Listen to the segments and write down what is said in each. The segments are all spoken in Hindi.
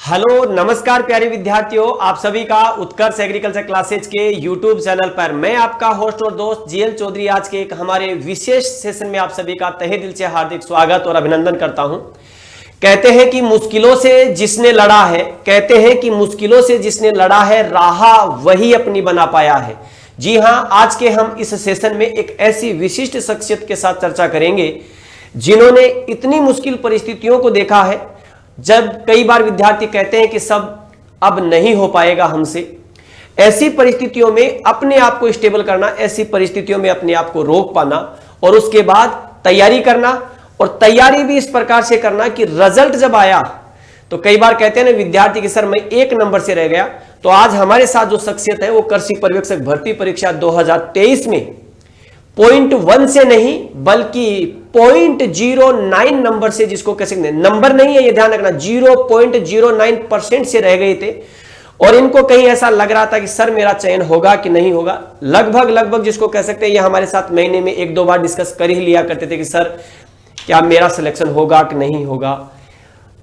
हेलो नमस्कार प्यारे विद्यार्थियों, आप सभी का उत्कर्ष एग्रीकल्चर क्लासेज के यूट्यूब चैनल पर मैं आपका होस्ट और दोस्त जीएल चौधरी आज के एक हमारे विशेष सेशन में आप सभी का तहे दिल से हार्दिक स्वागत और अभिनंदन करता हूं। कहते हैं कि मुश्किलों से जिसने लड़ा है, कहते हैं कि मुश्किलों से जिसने लड़ा है राह वही अपनी बना पाया है। जी हां, आज के हम इस सेशन में एक ऐसी विशिष्ट शख्सियत के साथ चर्चा करेंगे जिन्होंने इतनी मुश्किल परिस्थितियों को देखा है। जब कई बार विद्यार्थी कहते हैं कि सब अब नहीं हो पाएगा हमसे, ऐसी परिस्थितियों में अपने आप को स्टेबल करना, ऐसी परिस्थितियों में अपने आप को रोक पाना और उसके बाद तैयारी करना, और तैयारी भी इस प्रकार से करना कि रिजल्ट जब आया तो कई बार कहते हैं ना विद्यार्थी कि सर मैं 1 नंबर से रह गया। तो आज हमारे साथ जो शख्सियत है वो कृषि पर्यवेक्षक भर्ती परीक्षा 2023 में 0.1 से नहीं बल्कि 0.09 नंबर से, जिसको कह सकते हैं नंबर नहीं है ये ध्यान रखना, 0.09% से रह गए थे। और इनको कहीं ऐसा लग रहा था कि सर मेरा चयन होगा कि नहीं होगा। लगभग जिसको कह सकते हैं ये हमारे साथ महीने में 1-2 बार डिस्कस कर ही लिया करते थे कि सर क्या मेरा सिलेक्शन होगा कि नहीं होगा।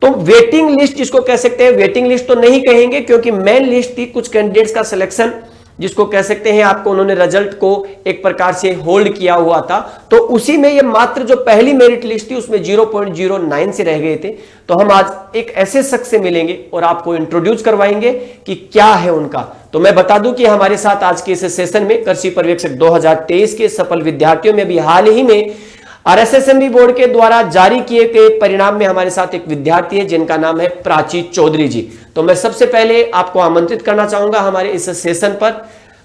तो वेटिंग लिस्ट जिसको कह सकते हैं, वेटिंग लिस्ट तो नहीं कहेंगे क्योंकि मेन लिस्ट थी, कुछ कैंडिडेट्स का सिलेक्शन जिसको कह सकते हैं आपको उन्होंने रिजल्ट को एक प्रकार से होल्ड किया हुआ था। तो उसी में ये मात्र जो पहली मेरिट लिस्ट थी उसमें 0.09 से रह गए थे। तो हम आज एक ऐसे शख्स से मिलेंगे और आपको इंट्रोड्यूस करवाएंगे कि क्या है उनका। तो मैं बता दूं कि हमारे साथ आज के इस सेशन में कृषि पर्यवेक्षक 2023 के सफल विद्यार्थियों में भी हाल ही में RSSMB बोर्ड के द्वारा जारी किए गए परिणाम में हमारे साथ एक विद्यार्थी है जिनका नाम है प्राची चौधरी जी। तो मैं सबसे पहले आपको आमंत्रित करना चाहूंगा हमारे इस सेशन पर।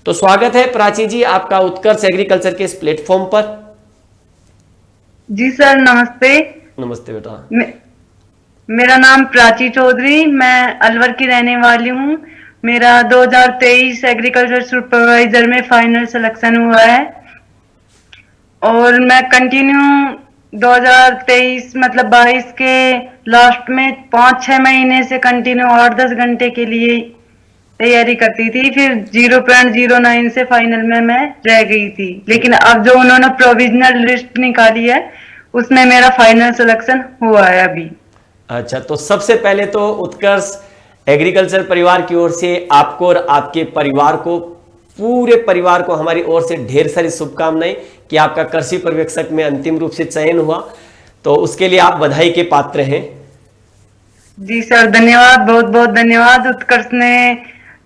तो स्वागत है प्राची जी आपका उत्कर्ष एग्रीकल्चर के इस प्लेटफॉर्म पर। जी सर नमस्ते। नमस्ते बेटा। मेरा नाम प्राची चौधरी, मैं अलवर की रहने वाली हूँ। मेरा 2023 एग्रीकल्चर सुपरवाइजर में फाइनल सिलेक्शन हुआ है और मैं कंटिन्यू 2023 मतलब 22 के लास्ट में 5-6 महीने से कंटिन्यू 8-10 घंटे के लिए तैयारी करती थी। फिर 0.09 से फाइनल में मैं रह गई थी, लेकिन अब जो उन्होंने प्रोविजनल लिस्ट निकाली है उसमें मेरा फाइनल सिलेक्शन हुआ है अभी। अच्छा, तो सबसे पहले तो उत्कर्ष एग्रीकल्चर परिवार की ओर से आपको और आपके परिवार को, पूरे परिवार को हमारी ओर से ढेर सारी शुभकामनाएं कि आपका कृषि पर्यवेक्षक में अंतिम रूप से चयन हुआ। तो उसके लिए आप बधाई के पात्र हैं। जी सर धन्यवाद, बहुत बहुत धन्यवाद। उत्कर्ष ने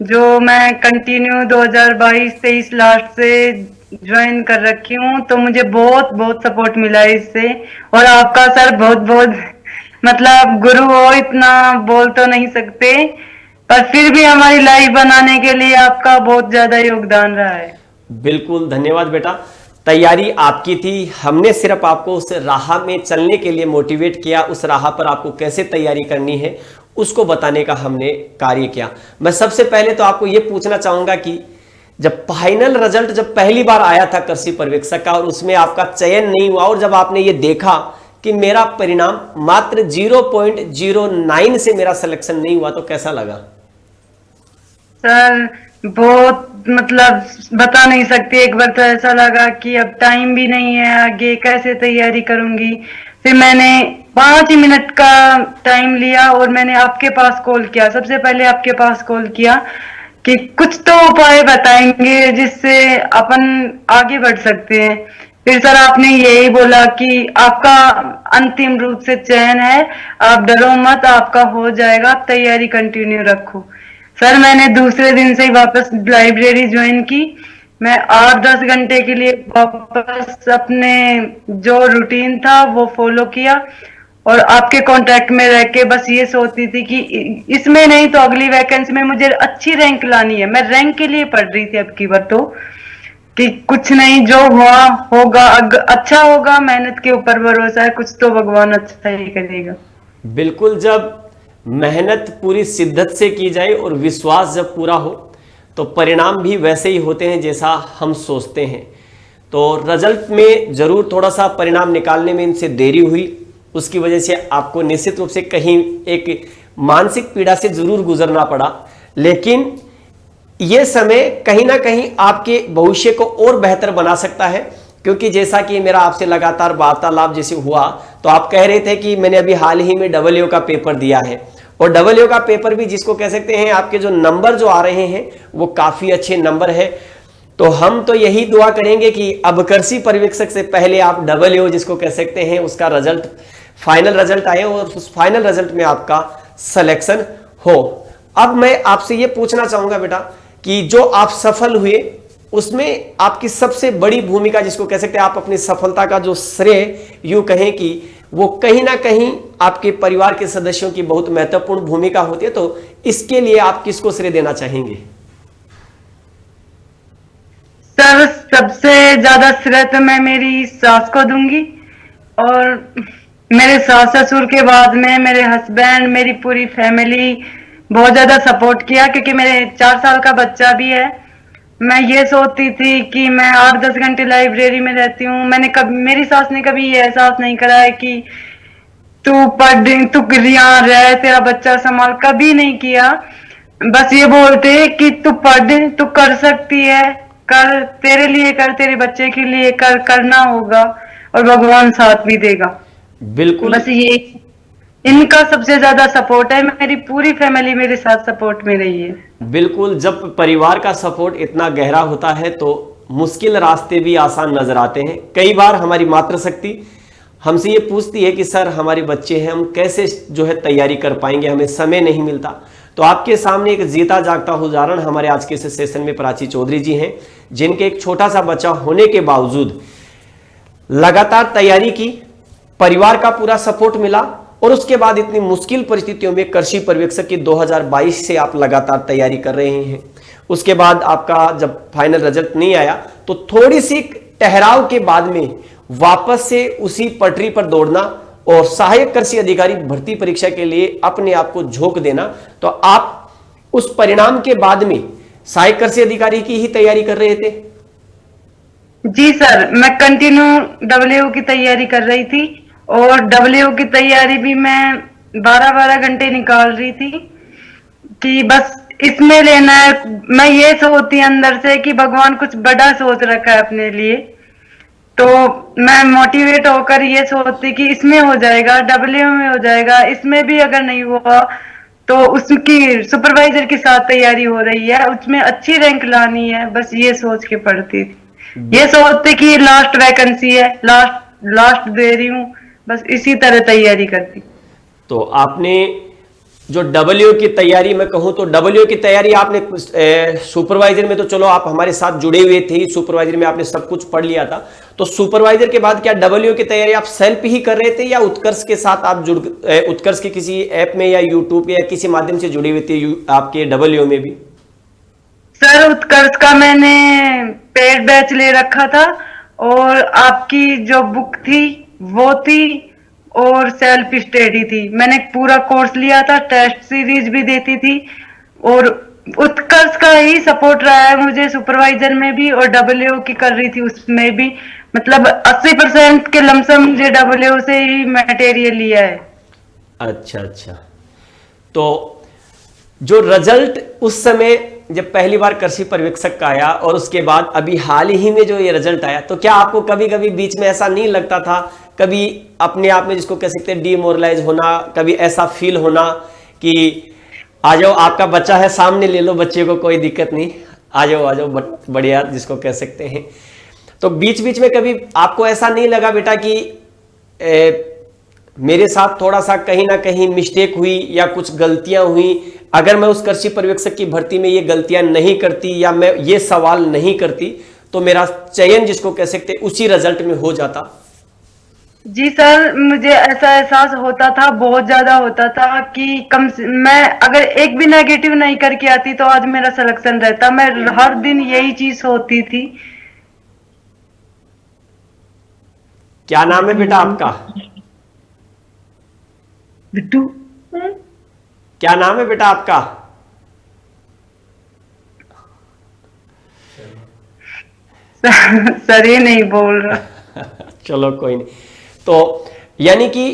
जो मैं कंटिन्यू 2022-23 लास्ट से ज्वाइन कर रखी हूँ तो मुझे बहुत बहुत सपोर्ट मिला है इससे। और आपका सर बहुत बहुत मतलब गुरु हो, इतना बोल तो नहीं सकते, पर फिर भी हमारी लाइफ बनाने के लिए आपका बहुत ज्यादा योगदान रहा है। बिल्कुल धन्यवाद बेटा। तैयारी आपकी थी, हमने सिर्फ आपको उस राह में चलने के लिए मोटिवेट किया, उस राह पर आपको कैसे तैयारी करनी है उसको बताने का हमने कार्य किया। मैं सबसे पहले तो आपको यह पूछना चाहूंगा कि जब फाइनल रिजल्ट जब पहली बार आया था कृषि पर्यवेक्षक का और उसमें आपका चयन नहीं हुआ और जब आपने ये देखा कि मेरा परिणाम मात्र 0.09 से मेरा सिलेक्शन नहीं हुआ, तो कैसा लगा? सर बहुत मतलब बता नहीं सकती। एक बार तो ऐसा लगा कि अब टाइम भी नहीं है, आगे कैसे तैयारी करूंगी। फिर मैंने 5 मिनट का टाइम लिया और मैंने आपके पास कॉल किया। सबसे पहले आपके पास कॉल किया कि कुछ तो उपाय बताएंगे जिससे अपन आगे बढ़ सकते हैं। फिर सर आपने यही बोला कि आपका अंतिम रूप से चयन है, आप डरो मत, आपका हो जाएगा, आप तैयारी कंटिन्यू रखो। सर मैंने दूसरे दिन से ही वापस लाइब्रेरी ज्वाइन की। मैं 8-10 घंटे के लिए वापस अपने जो रूटीन था वो फॉलो किया और आपके कांटेक्ट में रह के बस ये सोचती थी कि इसमें नहीं तो अगली वैकेंसी में मुझे अच्छी रैंक लानी है। मैं रैंक के लिए पढ़ रही थी अब की बार तो, कि कुछ नहीं जो हुआ होगा, अच्छा होगा, मेहनत के ऊपर भरोसा है, कुछ तो भगवान अच्छा ही करेगा। बिल्कुल, जब मेहनत पूरी शिद्दत से की जाए और विश्वास जब पूरा हो तो परिणाम भी वैसे ही होते हैं जैसा हम सोचते हैं। तो रिजल्ट में जरूर थोड़ा सा परिणाम निकालने में इनसे देरी हुई, उसकी वजह से आपको निश्चित रूप से कहीं एक मानसिक पीड़ा से जरूर गुजरना पड़ा, लेकिन यह समय कहीं ना कहीं आपके भविष्य को और बेहतर बना सकता है क्योंकि जैसा कि मेरा आपसे लगातार वार्तालाप जैसे हुआ, तो आप कह रहे थे कि मैंने अभी हाल ही में डबल का पेपर दिया है, और डबल का पेपर भी जिसको कह सकते हैं आपके जो नंबर जो आ रहे हैं वो काफी अच्छे नंबर है। तो हम तो यही दुआ करेंगे कि अबकर्सी पर्यवेक्षक से पहले आप डबल जिसको कह सकते हैं उसका रिजल्ट, फाइनल रिजल्ट आए और उस फाइनल रिजल्ट में आपका सिलेक्शन हो। अब मैं आपसे ये पूछना चाहूंगा बेटा कि जो आप सफल हुए उसमें आपकी सबसे बड़ी भूमिका जिसको कह सकते हैं, आप अपनी सफलता का जो श्रेय यूं कहें कि वो कहीं ना कहीं आपके परिवार के सदस्यों की बहुत महत्वपूर्ण भूमिका होती है, तो इसके लिए आप किसको श्रेय देना चाहेंगे? सर सबसे ज्यादा श्रेय तो मैं मेरी सास को दूंगी, और मेरे सास ससुर के बाद में मेरे हस्बैंड, मेरी पूरी फैमिली बहुत ज्यादा सपोर्ट किया, क्योंकि मेरे 4 साल का बच्चा भी है। मैं ये सोचती थी कि मैं 8-10 घंटे लाइब्रेरी में रहती हूँ, मैंने कभी, मेरी सास ने कभी ये एहसास नहीं कराया कि तू पढ़, तू यहाँ रह, तेरा बच्चा संभाल, कभी नहीं किया। बस ये बोलते कि तू पढ़, तू कर सकती है, कर, तेरे लिए कर, तेरे बच्चे के लिए कर, करना होगा और भगवान साथ भी देगा। बिल्कुल, बस ये इनका सबसे ज्यादा सपोर्ट है, मेरी पूरी फैमिली मेरे साथ सपोर्ट में रही है। बिल्कुल। जब परिवार का सपोर्ट इतना गहरा होता है तो मुश्किल रास्ते भी आसान नजर आते हैं। कई बार हमारी मातृशक्ति हमसे ये पूछती है कि सर हमारे बच्चे हैं, हम कैसे जो है तैयारी कर पाएंगे, हमें समय नहीं मिलता। तो आपके सामने एक जीता जागता उदाहरण हमारे आज के इस सेशन में प्राची चौधरी जी हैं, जिनके एक छोटा सा बच्चा होने के बावजूद लगातार तैयारी की, परिवार का पूरा सपोर्ट मिला, और उसके बाद इतनी मुश्किल परिस्थितियों में कृषि पर्यवेक्षक की 2022 से आप लगातार तैयारी कर रहे हैं। उसके बाद आपका जब फाइनल रिजल्ट नहीं आया तो थोड़ी सी ठहराव के बाद में वापस से उसी पटरी पर दौड़ना और सहायक कृषि अधिकारी भर्ती परीक्षा के लिए अपने आप को झोंक देना। तो आप उस परिणाम के बाद में सहायक कृषि अधिकारी की ही तैयारी कर रहे थे? जी सर, मैं कंटिन्यू डब्ल्यू की तैयारी कर रही थी, और डब्ल्यू की तैयारी भी मैं 12-12 घंटे निकाल रही थी कि बस इसमें लेना है। मैं ये सोचती अंदर से कि भगवान कुछ बड़ा सोच रखा है अपने लिए, तो मैं मोटिवेट होकर ये सोचती कि इसमें हो जाएगा, डब्ल्यू में हो जाएगा, इसमें भी अगर नहीं हुआ तो उसकी सुपरवाइजर के साथ तैयारी हो रही है, उसमें अच्छी रैंक लानी है, बस ये सोच के पढ़ती थी। ये सोचते कि लास्ट वैकेंसी है, लास्ट दे रही हूँ, बस इसी तरह तैयारी करती। तो आपने जो डब्ल्यू की तैयारी, मैं कहूं तो डब्ल्यू की तैयारी आपने सुपरवाइजर में, तो चलो आप हमारे साथ जुड़े हुए थे, सुपरवाइजर में आपने सब कुछ पढ़ लिया था, तो सुपरवाइजर के बाद क्या डब्ल्यू की तैयारी आप सेल्फ ही कर रहे थे या उत्कर्ष के साथ आप उत्कर्ष के किसी ऐप में या यूट्यूब या किसी माध्यम से जुड़े हुए थे आपके डब्ल्यू में भी? सर उत्कर्ष का मैंने पेड बैच ले रखा था, और आपकी जो बुक थी वो थी, और सेल्फ स्टडी थी। मैंने पूरा कोर्स लिया था, टेस्ट सीरीज भी देती थी, और उत्कर्ष का ही सपोर्ट रहा है मुझे सुपरवाइजर में भी, और डब्ल्यू की कर रही थी उसमें भी। मतलब 80% के लमसम मुझे डब्ल्यू से ही मटेरियल लिया है। अच्छा अच्छा। तो जो रिजल्ट उस समय जब पहली बार कृषि पर्यवेक्षक का आया और उसके बाद अभी हाल ही में जो ये रिजल्ट आया, तो क्या आपको कभी कभी बीच में ऐसा नहीं लगता था, कभी अपने आप में जिसको कह सकते हैं डिमोरलाइज होना, कभी ऐसा फील होना कि आ जाओ आपका बच्चा है सामने, ले लो बच्चे को, कोई दिक्कत नहीं, आ जाओ बढ़िया जिसको कह सकते हैं, तो बीच बीच में कभी आपको ऐसा नहीं लगा बेटा कि मेरे साथ थोड़ा सा कहीं ना कहीं मिस्टेक हुई या कुछ गलतियां हुई, अगर मैं उस कृषि पर्यवेक्षक की भर्ती में ये गलतियां नहीं करती या मैं ये सवाल नहीं करती तो मेरा चयन जिसको कह सकते उसी रिजल्ट में हो जाता? जी सर, मुझे ऐसा एहसास होता था, बहुत ज्यादा होता था कि मैं अगर एक भी नेगेटिव नहीं करके आती तो आज मेरा सिलेक्शन रहता। मैं हर दिन यही चीज होती थी। क्या नाम है बेटा आपका? बिट्टू। क्या नाम है बेटा आपका? सर ये नहीं बोल रहा। चलो कोई नहीं। तो यानी कि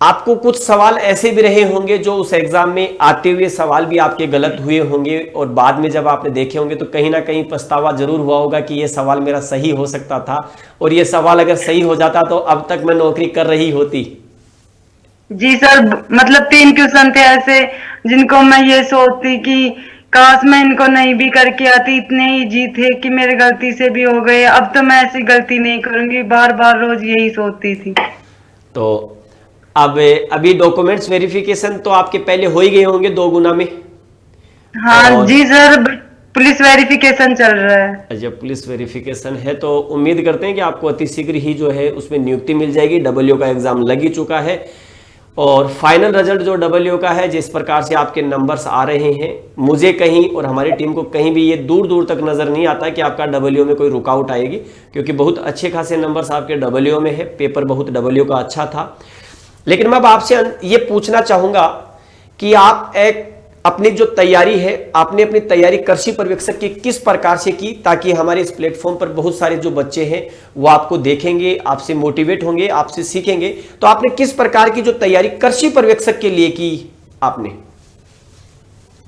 आपको कुछ सवाल ऐसे भी रहे होंगे जो उस एग्जाम में आते हुए सवाल भी आपके गलत हुए होंगे और बाद में जब आपने देखे होंगे तो कहीं ना कहीं पछतावा जरूर हुआ होगा कि ये सवाल मेरा सही हो सकता था और ये सवाल अगर सही हो जाता तो अब तक मैं नौकरी कर रही होती। जी सर, मतलब 3 क्वेश्चन थे ऐसे जिनको मैं ये सोचती कि काश मैं इनको नहीं भी करके आती, इतने इजी थे कि मेरे गलती से भी हो गए। अब तो मैं ऐसी गलती नहीं करूंगी, बार बार रोज यही सोचती थी। तो अब अभी डॉक्यूमेंट्स वेरिफिकेशन तो आपके पहले हो ही गए होंगे 2 गुना में। हाँ और जी सर, पुलिस वेरिफिकेशन चल रहा है। जब पुलिस वेरिफिकेशन है तो उम्मीद करते हैं कि आपको अति शीघ्र ही जो है उसमें नियुक्ति मिल जाएगी। डब्ल्यू का एग्जाम लग ही चुका है और फाइनल रिजल्ट जो डब्ल्यू का है, जिस प्रकार से आपके नंबर्स आ रहे हैं, मुझे कहीं और हमारी टीम को कहीं भी ये दूर दूर तक नजर नहीं आता कि आपका डब्ल्यू में कोई रुकावट आएगी, क्योंकि बहुत अच्छे खासे नंबर्स आपके डब्ल्यू में है। पेपर बहुत डब्ल्यू का अच्छा था। लेकिन मैं अब आपसे ये पूछना चाहूंगा कि आप एक अपनी जो तैयारी है, आपने अपनी तैयारी कृषि पर्यवेक्षक की किस प्रकार से की, ताकि हमारे इस प्लेटफॉर्म पर बहुत सारे जो बच्चे हैं वो आपको देखेंगे, आपसे मोटिवेट होंगे, आपसे सीखेंगे। तो आपने किस प्रकार की जो तैयारी कृषि पर्यवेक्षक के लिए की आपने?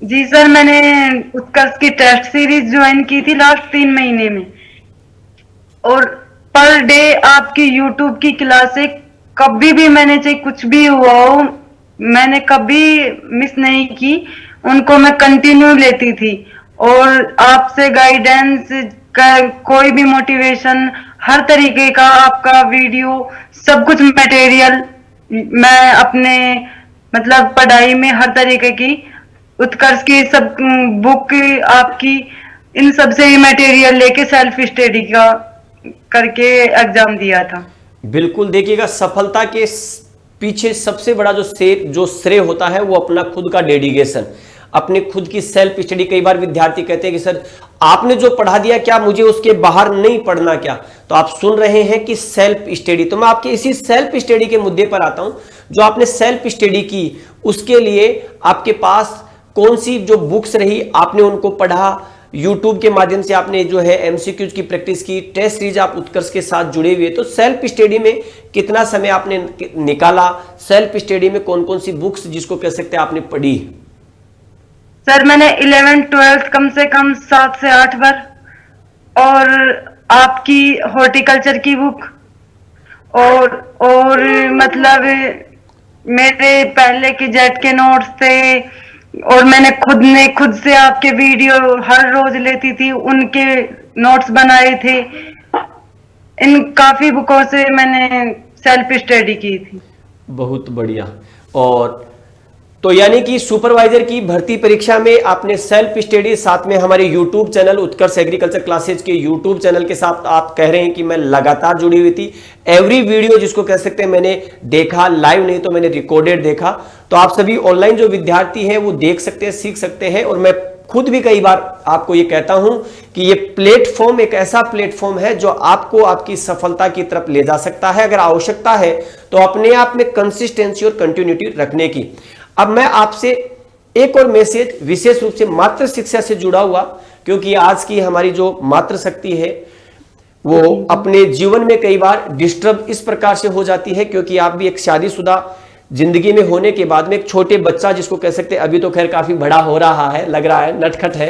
जी सर, मैंने उत्कर्ष की टेस्ट सीरीज ज्वाइन की थी लास्ट 3 महीने में, और पर डे आपकी यूट्यूब की क्लासें कभी भी मैंने, चाहे कुछ भी हुआ हो, मैंने कभी मिस नहीं की। उनको मैं कंटिन्यू लेती थी और आपसे गाइडेंस का कोई भी मोटिवेशन, हर तरीके का आपका वीडियो, सब कुछ मटेरियल मैं अपने मतलब पढ़ाई में हर तरीके की उत्कर्ष की सब बुक आपकी, इन सब से मटेरियल लेके सेल्फ स्टडी का करके एग्जाम दिया था। बिल्कुल, देखिएगा सफलता के पीछे सबसे बड़ा जो श्रेय होता है वो अपना खुद का डेडिकेशन, अपनी खुद की सेल्फ स्टडी। कई बार विद्यार्थी कहते हैं कि सर आपने जो पढ़ा दिया क्या मुझे उसके बाहर नहीं पढ़ना क्या? तो आप सुन रहे हैं कि सेल्फ स्टडी। तो मैं आपके इसी सेल्फ स्टडी के मुद्दे पर आता हूं। जो आपने सेल्फ स्टडी की उसके लिए आपके पास कौन सी जो बुक्स रही, आपने उनको पढ़ा, यूट्यूब के माध्यम से आपने जो है एमसीक्यूज की प्रैक्टिस की, टेस्ट सीरीज आप उत्कर्ष के साथ जुड़े हुए। तो सेल्फ स्टडी में कितना समय आपने निकाला? सेल्फ स्टडी में कौन कौन सी बुक्स जिसको कह सकते हैं आपने पढ़ी? सर मैंने 11th-12th कम से कम 7 से 8 बार, और आपकी हॉर्टिकल्चर की बुक, और मतलब मेरे पहले के जेट के नोट्स थे, और मैंने खुद से आपके वीडियो हर रोज लेती थी, उनके नोट्स बनाए थे। इन काफी बुकों से मैंने सेल्फ स्टडी की थी। बहुत बढ़िया। और तो यानी कि सुपरवाइजर की भर्ती परीक्षा में आपने सेल्फ स्टडी, साथ में हमारे यूट्यूब चैनल उत्कर्ष एग्रीकल्चर क्लासेज के यूट्यूब चैनल के साथ आप कह रहे हैं कि मैं लगातार जुड़ी हुई थी। एवरी वीडियो जिसको कह सकते हैं मैंने देखा, लाइव नहीं तो मैंने रिकॉर्डेड देखा। तो आप सभी ऑनलाइन जो विद्यार्थी हैं वो देख सकते हैं, सीख सकते हैं। और मैं खुद भी कई बार आपको ये कहता हूं कि ये प्लेटफॉर्म एक ऐसा प्लेटफॉर्म है जो आपको आपकी सफलता की तरफ ले जा सकता है, अगर आवश्यकता है तो अपने आप में कंसिस्टेंसी और कंटिन्यूटी रखने की। अब मैं आपसे एक और मैसेज विशेष रूप से मातृ शिक्षा से जुड़ा हुआ, क्योंकि आज की हमारी जो मातृ शक्ति है वो अपने जीवन में कई बार डिस्टर्ब इस प्रकार से हो जाती है, क्योंकि आप भी एक शादीशुदा जिंदगी में होने के बाद में एक छोटे बच्चा जिसको कह सकते हैं, अभी तो खैर काफी बड़ा हो रहा है, लग रहा है नटखट है,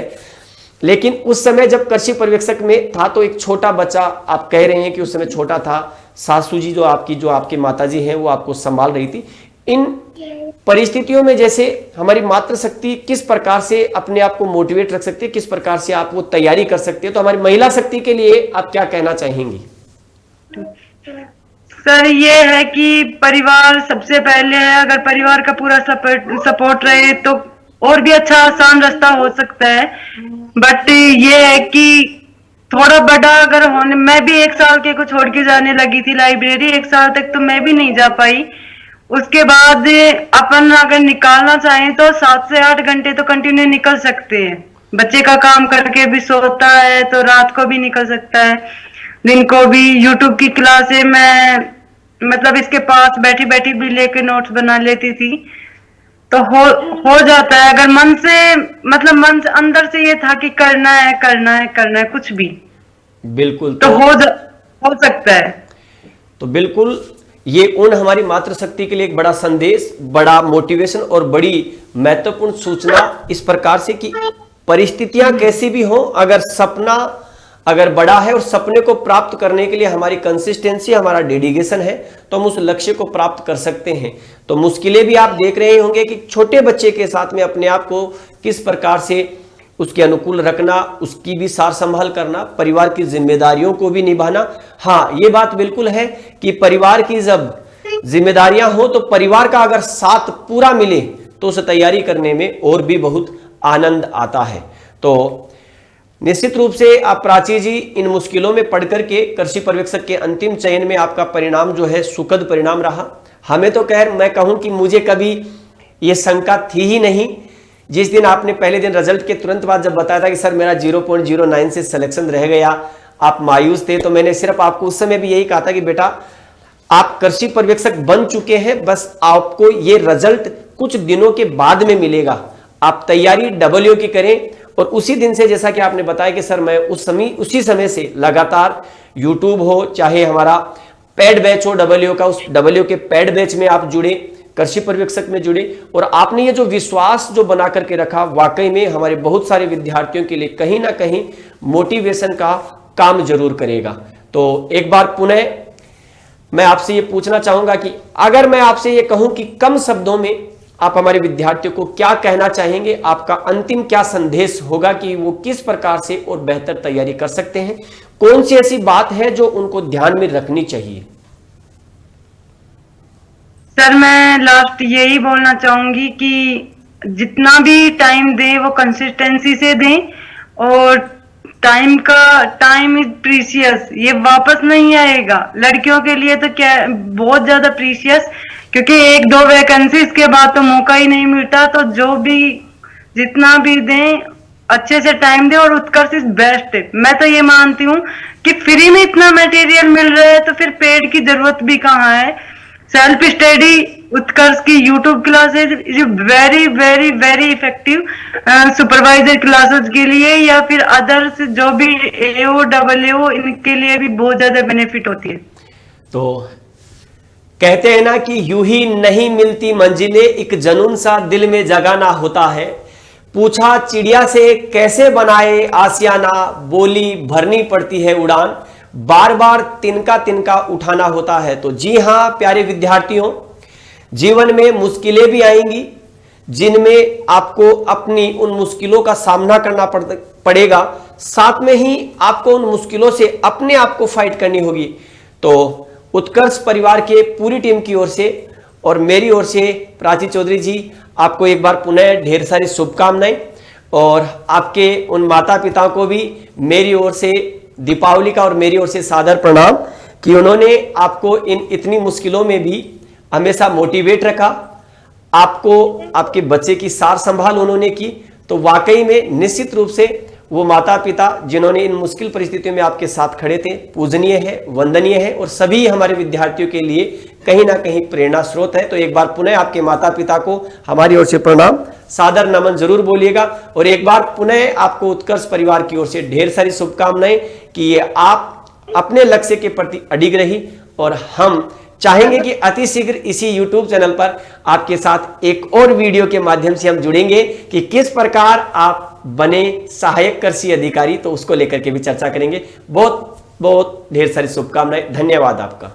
लेकिन उस समय जब कृषि पर्यवेक्षक में था तो एक छोटा बच्चा, आप कह रहे हैं कि उस समय छोटा था, सासू जी जो आपके माताजी हैं वो आपको संभाल रही थी। इन परिस्थितियों में जैसे हमारी मातृशक्ति किस प्रकार से अपने आप को मोटिवेट रख सकती है, किस प्रकार से आप वो तैयारी कर सकते हैं, तो हमारी महिला शक्ति के लिए आप क्या कहना चाहेंगी? सर ये है कि परिवार सबसे पहले है। अगर परिवार का पूरा सपोर्ट रहे तो और भी अच्छा आसान रास्ता हो सकता है। बट ये है कि थोड़ा बड़ा अगर होने, मैं भी 1 साल के को छोड़ के जाने लगी थी लाइब्रेरी, 1 साल तक तो मैं भी नहीं जा पाई। उसके बाद अपन अगर निकालना चाहें तो 7 से 8 घंटे तो कंटिन्यू निकल सकते हैं। बच्चे का काम करके भी सोता है तो रात को भी निकल सकता है, दिन को भी। यूट्यूब की क्लासे मैं मतलब इसके पास बैठी बैठी भी लेके नोट्स बना लेती थी, तो हो जाता है। अगर मन से, मतलब मन से अंदर से ये था कि करना है करना है करना है कुछ भी, बिल्कुल, तो हो सकता है। तो बिल्कुल ये उन हमारी मातृशक्ति के लिए एक बड़ा संदेश, बड़ा मोटिवेशन और बड़ी महत्वपूर्ण सूचना इस प्रकार से कि परिस्थितियां कैसी भी हो, अगर सपना अगर बड़ा है और सपने को प्राप्त करने के लिए हमारी कंसिस्टेंसी, हमारा डेडिकेशन है, तो हम उस लक्ष्य को प्राप्त कर सकते हैं। तो मुश्किलें भी आप देख रहे होंगे कि छोटे बच्चे के साथ में अपने आप को किस प्रकार से उसके अनुकूल रखना, उसकी भी सार संभाल करना, परिवार की जिम्मेदारियों को भी निभाना। हाँ, ये बात बिल्कुल है कि परिवार की जब जिम्मेदारियां हो तो परिवार का अगर साथ पूरा मिले तो उसे तैयारी करने में और भी बहुत आनंद आता है। तो निश्चित रूप से आप प्राची जी इन मुश्किलों में पढ़ करके कृषि पर्यवेक्षक के अंतिम चयन में आपका परिणाम जो है सुखद परिणाम रहा। हमें तो मैं कहूं कि मुझे कभी ये शंका थी ही नहीं। जिस दिन आपने पहले दिन रिजल्ट के तुरंत बाद जब बताया था कि सर मेरा 0.09 से सिलेक्शन रह गया, आप मायूस थे, तो मैंने सिर्फ आपको उस समय भी यही कहा था कि बेटा आप कृषि पर्यवेक्षक बन चुके हैं, बस आपको ये रिजल्ट कुछ दिनों के बाद में मिलेगा, आप तैयारी डब्ल्यू की करें। और उसी दिन से जैसा कि आपने बताया कि सर मैं उसी समय से लगातार यूट्यूब हो, चाहे हमारा पेड बैच हो डब्ल्यू का, उस डब्ल्यू के पेड बैच में आप जुड़े, कृषि पर्यवेक्षक में जुड़े, और आपने ये जो विश्वास जो बना करके रखा, वाकई में हमारे बहुत सारे विद्यार्थियों के लिए कहीं ना कहीं मोटिवेशन का काम जरूर करेगा। तो एक बार पुनः मैं आपसे ये पूछना चाहूंगा कि अगर मैं आपसे ये कहूं कि कम शब्दों में आप हमारे विद्यार्थियों को क्या कहना चाहेंगे, आपका अंतिम क्या संदेश होगा कि वो किस प्रकार से और बेहतर तैयारी कर सकते हैं, कौन सी ऐसी बात है जो उनको ध्यान में रखनी चाहिए? सर मैं लास्ट यही बोलना चाहूंगी कि जितना भी टाइम दें वो कंसिस्टेंसी से दें, और टाइम इज प्रीशियस, ये वापस नहीं आएगा। लड़कियों के लिए तो क्या बहुत ज्यादा प्रीशियस, क्योंकि 1-2 वैकेंसीज के बाद तो मौका ही नहीं मिलता। तो जो भी जितना भी दें अच्छे से टाइम दें, और उत्कर्ष इज बेस्ट है। मैं तो ये मानती हूँ कि फ्री में इतना मटेरियल मिल रहा है तो फिर पेड की जरूरत भी कहाँ है। सेल्फ स्टडी उत्कर्ष की YouTube classes very very very effective supervisor classes के लिए, या फिर अदर्स जो भी AO WO, इनके लिए भी बहुत ज्यादा बेनिफिट होती है। तो कहते हैं ना कि यूं ही नहीं मिलती मंजिलें, एक जुनून सा दिल में जगाना होता है। पूछा चिड़िया से कैसे बनाए आसियाना, बोली भरनी पड़ती है उड़ान, बार बार तिनका तिनका उठाना होता है। तो जी हां प्यारे विद्यार्थियों, जीवन में मुश्किलें भी आएंगी, जिनमें आपको अपनी उन मुश्किलों का सामना करना पड़ेगा, साथ में ही आपको उन मुश्किलों से अपने आप को फाइट करनी होगी। तो उत्कर्ष परिवार के पूरी टीम की ओर से और मेरी ओर से प्राची चौधरी जी, आपको एक बार पुनः ढेर सारी शुभकामनाएं, और आपके उन माता पिता को भी मेरी ओर से दीपावली का और मेरी ओर से सादर प्रणाम कि उन्होंने आपको इन इतनी मुश्किलों में भी हमेशा मोटिवेट रखा, आपको आपके बच्चे की सार संभाल उन्होंने की। तो वाकई में निश्चित रूप से वो माता पिता जिन्होंने इन मुश्किल परिस्थितियों में आपके साथ खड़े थे, पूजनीय है, वंदनीय है, और सभी हमारे विद्यार्थियों के लिए कहीं ना कहीं प्रेरणा स्रोत है। तो एक बार पुनः आपके माता पिता को हमारी ओर से प्रणाम, सादर नमन जरूर बोलिएगा। और एक बार पुनः आपको उत्कर्ष परिवार की ओर से ढेर सारी शुभकामनाएं कि ये आप अपने लक्ष्य के प्रति अडिग रही, और हम चाहेंगे कि अति शीघ्र इसी YouTube चैनल पर आपके साथ एक और वीडियो के माध्यम से हम जुड़ेंगे कि किस प्रकार आप बने सहायक कृषि अधिकारी, तो उसको लेकर के भी चर्चा करेंगे। बहुत बहुत ढेर सारी शुभकामनाएं, धन्यवाद आपका।